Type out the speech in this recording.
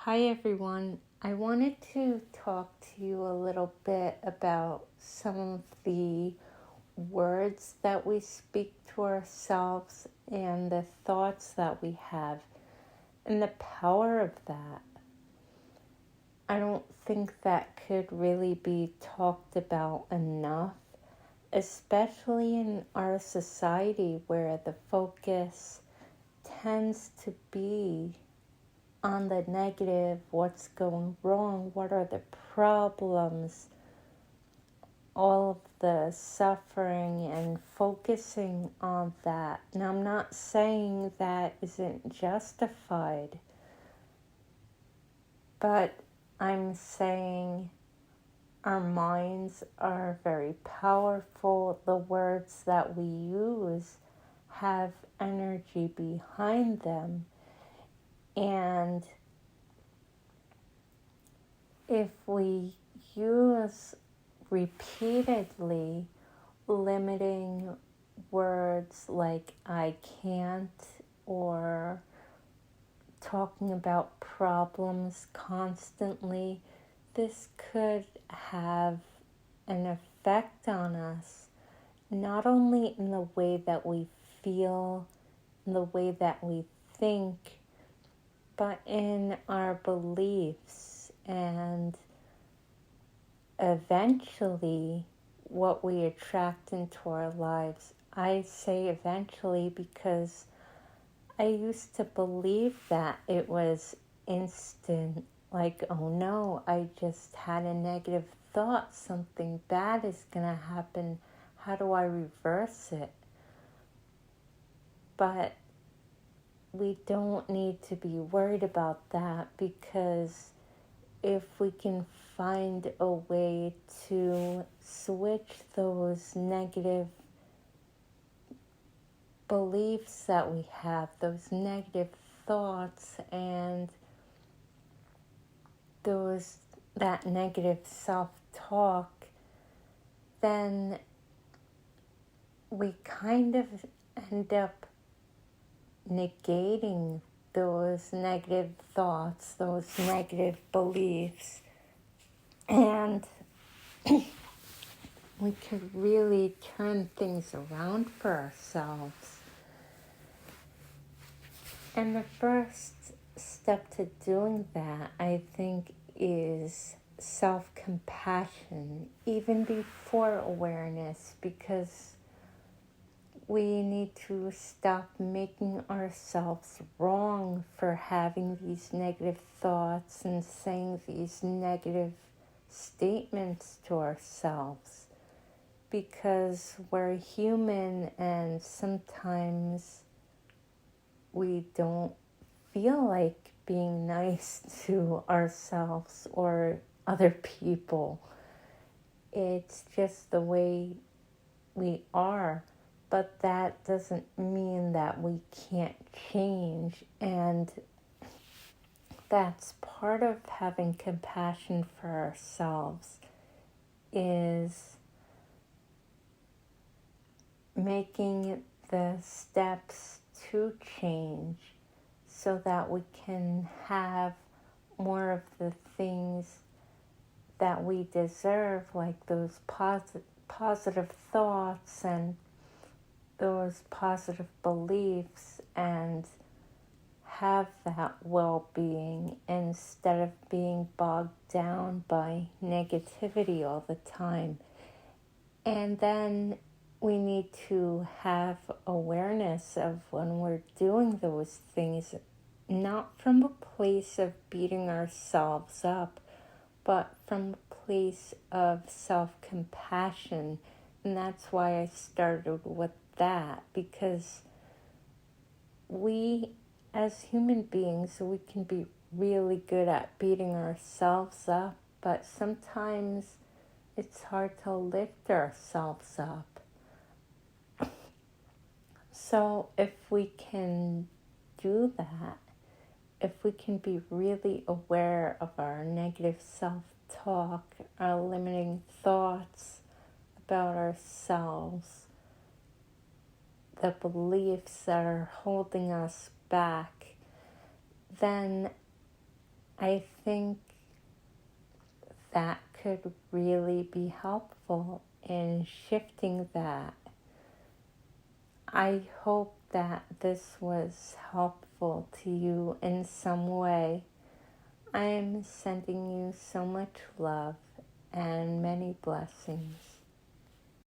Hi everyone. I wanted to talk to you a little bit about some of the words that we speak to ourselves and the thoughts that we have and the power of that. I don't think that could really be talked about enough, especially in our society where the focus tends to be on the negative, what's going wrong, what are the problems, all of the suffering, and focusing on that. And I'm not saying that isn't justified, but I'm saying our minds are very powerful. The words that we use have energy behind them. And if we use repeatedly limiting words like I can't or talking about problems constantly, this could have an effect on us, not only in the way that we feel, in the way that we think, but in our beliefs and eventually what we attract into our lives. I say eventually because I used to believe that it was instant, like, oh no, I just had a negative thought, something bad is gonna happen, how do I reverse it? But we don't need to be worried about that, because if we can find a way to switch those negative beliefs that we have, those negative thoughts, and that negative self-talk, then we kind of end up negating those negative thoughts, those negative beliefs, and we could really turn things around for ourselves. And the first step to doing that, I think, is self-compassion, even before awareness, because we need to stop making ourselves wrong for having these negative thoughts and saying these negative statements to ourselves, because we're human and sometimes we don't feel like being nice to ourselves or other people. It's just the way we are, but that doesn't mean that we can't change. And that's part of having compassion for ourselves, is making the steps to change so that we can have more of the things that we deserve, like those positive thoughts and those positive beliefs, and have that well-being instead of being bogged down by negativity all the time. And then we need to have awareness of when we're doing those things, not from a place of beating ourselves up, but from a place of self-compassion. And that's why I started with that, because we, as human beings, we can be really good at beating ourselves up, but sometimes it's hard to lift ourselves up. So if we can do that, if we can be really aware of our negative self-talk, our limiting thoughts about ourselves, the beliefs that are holding us back, then I think that could really be helpful in shifting that. I hope that this was helpful to you in some way. I am sending you so much love and many blessings.